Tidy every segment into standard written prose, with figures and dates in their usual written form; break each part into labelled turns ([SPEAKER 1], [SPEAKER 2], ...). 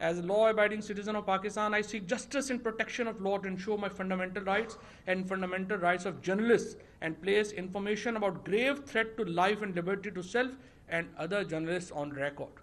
[SPEAKER 1] as a law-abiding citizen of Pakistan, I seek justice and protection of law to ensure my fundamental rights and fundamental rights of journalists and place information about grave threat to life and liberty to self and other journalists on record.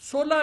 [SPEAKER 1] 16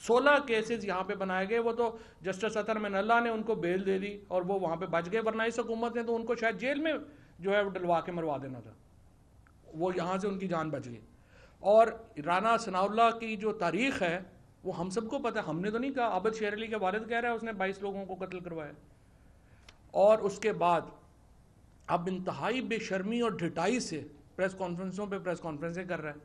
[SPEAKER 1] 16 cases یہاں پہ بنائے گئے. وہ تو justice اطہر من اللہ نے ان کو بیل دے دی اور وہ وہاں پہ بچ گئے, ورنہ اس حکومت نے تو ان کو شاید جیل میں جو ہے ڈلوا کے مروا دینا تھا. وہ یہاں سے ان کی جان بچ گئی. اور رانا ثناء اللہ کی جو تاریخ ہے وہ ہم سب کو پتہ ہے, ہم نے تو نہیں کہا. عابد شیر علی کے والد کہہ رہا ہے اس نے 22 لوگوں کو قتل کروایا. اور اس کے بعد اب انتہائی بے شرمی اور ڈھٹائی سے پریس کانفرنسوں پہ پریس کانفرنسیں کر رہا ہے.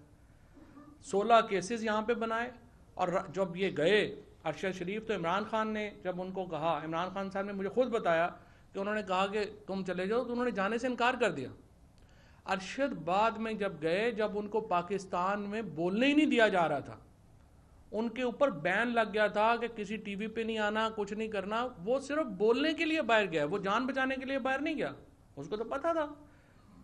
[SPEAKER 1] 16 کیسز یہاں پہ بنائے. اور جب یہ گئے ارشد شریف, تو عمران خان نے جب ان کو کہا, عمران خان صاحب نے مجھے خود بتایا کہ انہوں نے کہا کہ تم چلے جاؤ, تو انہوں نے جانے سے انکار کر دیا. ارشد بعد میں جب گئے, جب ان کو پاکستان میں بولنے ہی نہیں دیا جا رہا تھا, ان کے اوپر بین لگ گیا تھا کہ کسی ٹی وی پہ نہیں آنا, کچھ نہیں کرنا, وہ صرف بولنے کے لیے باہر گیا, وہ جان بچانے کے لیے باہر نہیں گیا. اس کو تو پتا تھا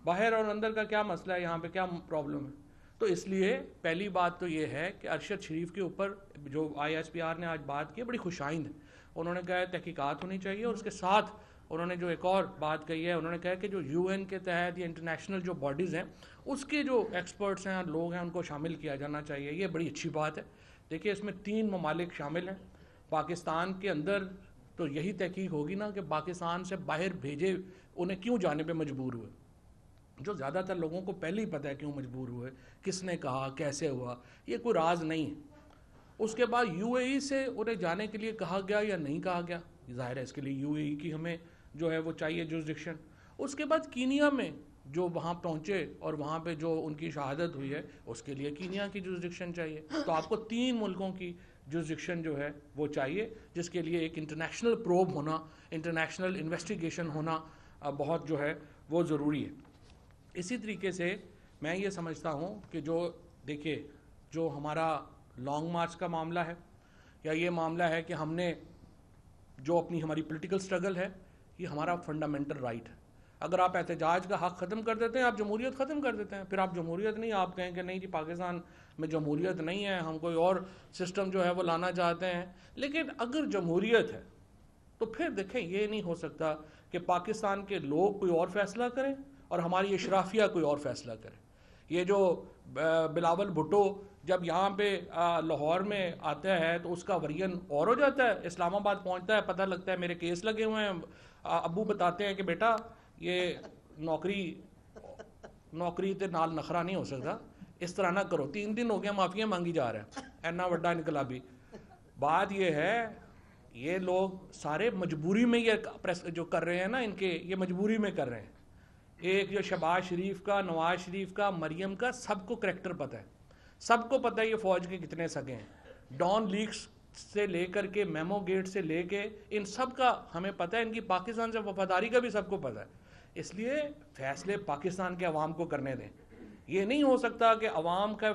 [SPEAKER 1] باہر اور اندر کا کیا مسئلہ ہے, یہاں پہ کیا پرابلم ہے. تو اس لیے پہلی بات تو یہ ہے کہ ارشد شریف کے اوپر جو ISPR نے آج بات کی بڑی خوش آئند ہے. انہوں نے کہا تحقیقات ہونی چاہیے, اور اس کے ساتھ انہوں نے جو ایک اور بات کہی ہے, انہوں نے کہا کہ جو UN کے تحت یا انٹرنیشنل جو باڈیز ہیں اس کے جو ایکسپرٹس ہیں, لوگ ہیں, ان کو شامل کیا جانا چاہیے. یہ بڑی اچھی بات ہے. دیکھیے اس میں 3 ممالک شامل ہیں. پاکستان کے اندر تو یہی تحقیق ہوگی نا کہ پاکستان سے باہر بھیجے انہیں کیوں جانے پہ مجبور ہوئے, جو زیادہ تر لوگوں کو پہلے ہی پتہ ہے کیوں مجبور ہوئے, کس نے کہا, کیسے ہوا, یہ کوئی راز نہیں ہے. اس کے بعد UAE سے انہیں جانے کے لیے کہا گیا یا نہیں کہا گیا, ظاہر ہے اس کے لیے UAE کی ہمیں جو ہے وہ چاہیے جورسڈکشن. اس کے بعد کینیا میں جو وہاں پہنچے اور وہاں پہ جو ان کی شہادت ہوئی ہے, اس کے لیے کینیا کی جورسڈکشن چاہیے. تو آپ کو 3 ملکوں کی جورسڈکشن جو ہے وہ چاہیے, جس کے لیے ایک انٹرنیشنل پروب ہونا, انٹرنیشنل انویسٹیگیشن ہونا بہت جو ہے وہ ضروری ہے. اسی طریقے سے میں یہ سمجھتا ہوں کہ جو دیکھیے جو ہمارا لانگ مارچ کا معاملہ ہے, یا یہ معاملہ ہے کہ ہم نے جو اپنی ہماری پولیٹیکل سٹرگل ہے, یہ ہمارا فنڈامنٹل رائٹ ہے. اگر آپ احتجاج کا حق ختم کر دیتے ہیں, آپ جمہوریت ختم کر دیتے ہیں. پھر آپ جمہوریت نہیں, آپ کہیں کہ نہیں جی پاکستان میں جمہوریت نہیں ہے, ہم کوئی اور سسٹم جو ہے وہ لانا چاہتے ہیں. لیکن اگر جمہوریت ہے تو پھر دیکھیں یہ نہیں ہو سکتا کہ پاکستان کے لوگ کوئی اور فیصلہ کریں اور ہماری اشرافیہ کوئی اور فیصلہ کرے. یہ جو بلاول بھٹو جب یہاں پہ لاہور میں آتا ہے تو اس کا ورژن اور ہو جاتا ہے, اسلام آباد پہنچتا ہے, پتہ لگتا ہے میرے کیس لگے ہوئے ہیں, ابو بتاتے ہیں کہ بیٹا یہ نوکری تے نال نخرا نہیں ہو سکتا, اس طرح نہ کرو. 3 دن ہو گیا معافیاں مانگی جا رہا ہے, اینا وڈا انقلابی. بات یہ ہے یہ لوگ سارے مجبوری میں یہ جو کر رہے ہیں نا, ان کے یہ مجبوری میں کر رہے ہیں. ایک جو شہباز شریف کا, نواز شریف کا, مریم کا, سب کو کریکٹر پتہ ہے, سب کو پتہ ہے یہ فوج کے کتنے سگے ہیں. ڈان لیکس سے لے کر کے میمو گیٹ سے لے کے ان سب کا ہمیں پتہ ہے, ان کی پاکستان سے وفاداری کا بھی سب کو پتہ ہے. اس لیے فیصلے پاکستان کے عوام کو کرنے دیں. یہ نہیں ہو سکتا کہ عوام کا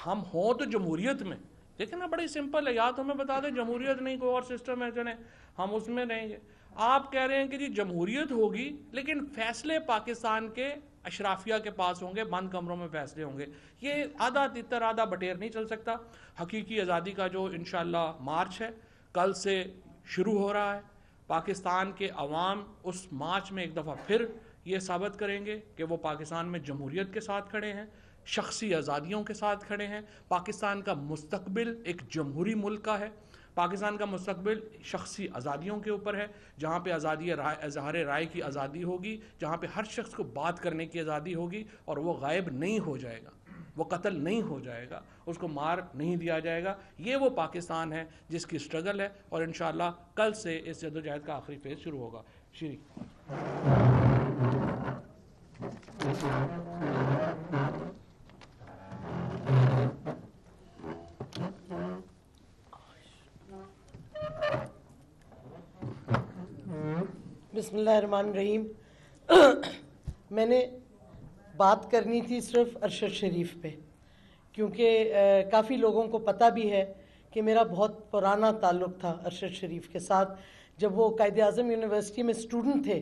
[SPEAKER 1] ہم ہوں تو جمہوریت میں, دیکھیں نا بڑی سمپل ہے, یا تو ہمیں بتا دیں جمہوریت نہیں کوئی اور سسٹم ہے چلیں ہم اس میں رہیں گے. آپ کہہ رہے ہیں کہ جی جمہوریت ہوگی لیکن فیصلے پاکستان کے اشرافیہ کے پاس ہوں گے, بند کمروں میں فیصلے ہوں گے. یہ آدھا تتر آدھا بٹیر نہیں چل سکتا. حقیقی آزادی کا جو انشاءاللہ مارچ ہے کل سے شروع ہو رہا ہے, پاکستان کے عوام اس مارچ میں ایک دفعہ پھر یہ ثابت کریں گے کہ وہ پاکستان میں جمہوریت کے ساتھ کھڑے ہیں, شخصی آزادیوں کے ساتھ کھڑے ہیں. پاکستان کا مستقبل ایک جمہوری ملک کا ہے, پاکستان کا مستقبل شخصی آزادیوں کے اوپر ہے, جہاں پہ آزادی اظہار رائے کی آزادی ہوگی, جہاں پہ ہر شخص کو بات کرنے کی آزادی ہوگی, اور وہ غائب نہیں ہو جائے گا, وہ قتل نہیں ہو جائے گا, اس کو مار نہیں دیا جائے گا. یہ وہ پاکستان ہے جس کی سٹرگل ہے, اور انشاءاللہ کل سے اس جدوجہد کا آخری فیز شروع ہوگا. شری
[SPEAKER 2] بسم اللہ الرحمن الرحیم. میں نے بات کرنی تھی صرف ارشد شریف پہ, کیونکہ کافی لوگوں کو پتہ بھی ہے کہ میرا بہت پرانا تعلق تھا ارشد شریف کے ساتھ. جب وہ قائد اعظم یونیورسٹی میں اسٹوڈنٹ تھے,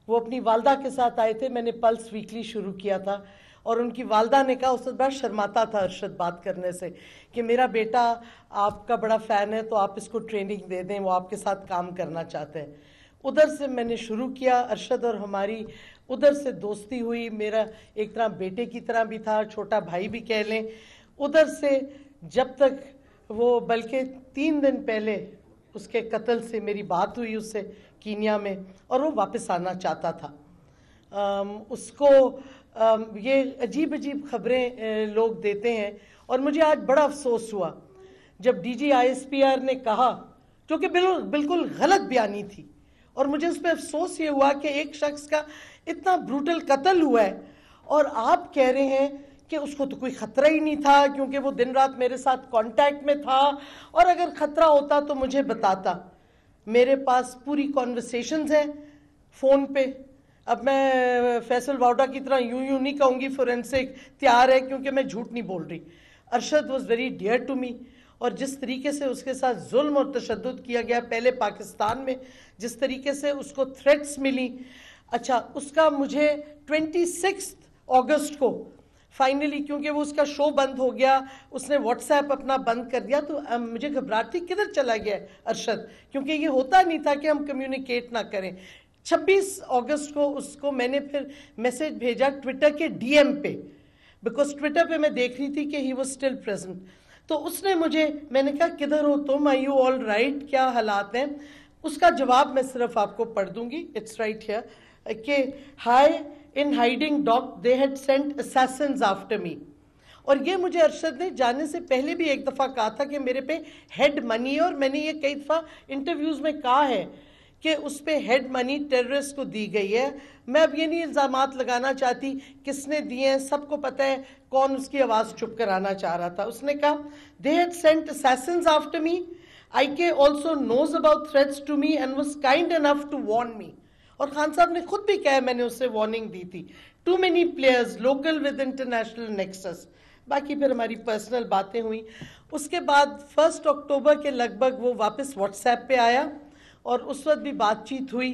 [SPEAKER 2] وہ اپنی والدہ کے ساتھ آئے تھے. میں نے پلس ویکلی شروع کیا تھا, اور ان کی والدہ نے کہا, اس وقت بڑا شرماتا تھا ارشد بات کرنے سے, کہ میرا بیٹا آپ کا بڑا فین ہے تو آپ اس کو ٹریننگ دے دیں, وہ آپ کے ساتھ کام کرنا چاہتے ہیں. ادھر سے میں نے شروع کیا, ارشد اور ہماری ادھر سے دوستی ہوئی. میرا ایک طرح بیٹے کی طرح بھی تھا, چھوٹا بھائی بھی کہہ لیں. ادھر سے جب تک وہ بلکہ 3 دن پہلے اس کے قتل سے میری بات ہوئی اس سے کینیا میں، اور وہ واپس آنا چاہتا تھا. اس کو یہ عجیب خبریں لوگ دیتے ہیں، اور مجھے آج بڑا افسوس ہوا جب ڈی جی ISPR نے کہا، جو کہ بالکل غلط بیانی تھی، اور مجھے اس پہ افسوس یہ ہوا کہ ایک شخص کا اتنا بروٹل قتل ہوا ہے اور آپ کہہ رہے ہیں کہ اس کو تو کوئی خطرہ ہی نہیں تھا کیونکہ وہ دن رات میرے ساتھ کانٹیکٹ میں تھا، اور اگر خطرہ ہوتا تو مجھے بتاتا. میرے پاس پوری کانورسیشنز ہیں فون پہ. اب میں فیصل واؤڈا کی طرح یوں نہیں کہوں گی فورینسک تیار ہے، کیونکہ میں جھوٹ نہیں بول رہی. Arshad was very dear to me, اور جس طریقے سے اس کے ساتھ ظلم اور تشدد کیا گیا پہلے پاکستان میں، جس طریقے سے اس کو تھریٹس ملی. اچھا، اس کا مجھے 26 اگست کو فائنلی، کیونکہ وہ اس کا شو بند ہو گیا، اس نے واٹس ایپ اپنا بند کر دیا، تو مجھے گھبراہٹ تھی کدھر چلا گیا ہے ارشد، کیونکہ یہ ہوتا نہیں تھا کہ ہم کمیونیکیٹ نہ کریں. 26 اگست کو اس کو میں نے پھر میسیج بھیجا ٹویٹر کے DM پہ، بیکاز ٹویٹر پہ میں دیکھ رہی تھی کہ ہی واز اسٹل پریزنٹ. تو اس نے مجھے، میں نے کہا کدھر ہو تم، آر یو آل رائٹ، کیا حالات ہیں؟ اس کا جواب میں صرف آپ کو پڑھ دوں گی، اٹس رائٹ ہیئر، کہ high in hiding doc they had sent assassins after me. اور یہ مجھے ارشد نے جانے سے پہلے بھی ایک دفعہ کہا تھا کہ میرے پہ ہیڈ منی ہے، اور میں نے یہ کئی دفعہ انٹرویوز میں کہا ہے کہ اس پہ ہیڈ منی ٹیررسٹ کو دی گئی ہے. میں اب یہ نہیں الزامات لگانا چاہتی کس نے دیے ہیں، سب کو پتہ ہے کون اس کی آواز چپ کرانا چاہ رہا تھا. اس نے کہا they had sent assassins after me. IK also knows about threats to me and was kind enough to warn me. اور خان صاحب نے خود بھی کہا میں نے اس سے وارننگ دی تھی. Too many players local with international nexus. باقی پھر ہماری پرسنل باتیں ہوئیں. اس کے بعد 1 اکتوبر کے لگ بھگ وہ واپس واٹس ایپ پہ آیا، اور اس وقت بھی بات چیت ہوئی.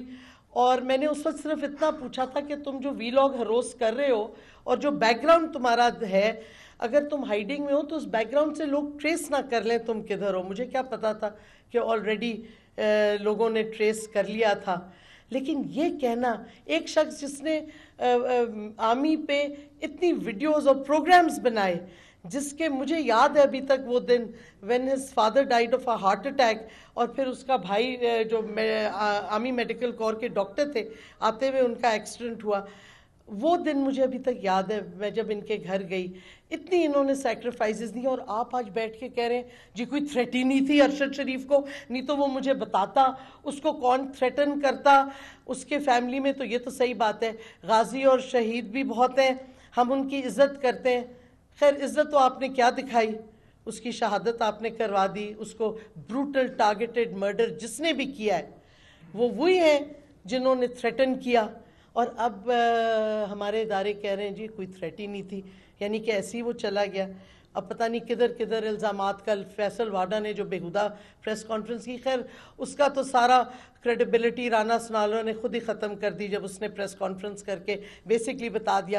[SPEAKER 2] اور میں نے اس وقت صرف اتنا پوچھا تھا کہ تم جو ویلاگ ہروس کر رہے ہو اور جو بیک گراؤنڈ تمہارا ہے، اگر تم ہائیڈنگ میں ہو تو اس بیک گراؤنڈ سے لوگ ٹریس نہ کر لیں تم کدھر ہو. مجھے کیا پتا تھا کہ آلریڈی لوگوں نے ٹریس کر لیا تھا. لیکن یہ کہنا، ایک شخص جس نے آرمی پہ اتنی ویڈیوز اور پروگرامز بنائے، جس کے مجھے یاد ہے ابھی تک وہ دن when his father died of a heart attack، اور پھر اس کا بھائی جو آرمی میڈیکل کور کے ڈاکٹر تھے، آتے ہوئے ان کا ایکسیڈنٹ ہوا، وہ دن مجھے ابھی تک یاد ہے. میں جب ان کے گھر گئی، اتنی انہوں نے سیکریفائسز دی، اور آپ آج بیٹھ کے کہہ رہے ہیں جی کوئی تھریٹ ہی نہیں تھی ارشد شریف کو، نہیں تو وہ مجھے بتاتا اس کو کون تھریٹن کرتا اس کے فیملی میں. تو یہ تو صحیح بات ہے، غازی اور شہید بھی بہت ہیں، ہم ان کی عزت کرتے ہیں. خیر عزت تو آپ نے کیا دکھائی، اس کی شہادت آپ نے کروا دی. اس کو بروٹل ٹارگیٹڈ مرڈر جس نے بھی کیا ہے وہ وہی ہیں جنہوں نے تھریٹن کیا. اور اب ہمارے ادارے کہہ رہے ہیں جی کوئی تھریٹ ہی نہیں تھی، یعنی کہ ایسے ہی وہ چلا گیا. اب پتہ نہیں کدھر کدھر الزامات. کل فیصل واڈا نے جو بےہودہ پریس کانفرنس کی، خیر اس کا تو سارا کریڈیبلٹی رانا سنالو نے خود ہی ختم کر دی جب اس نے پریس کانفرنس کر کے بیسکلی بتا دیا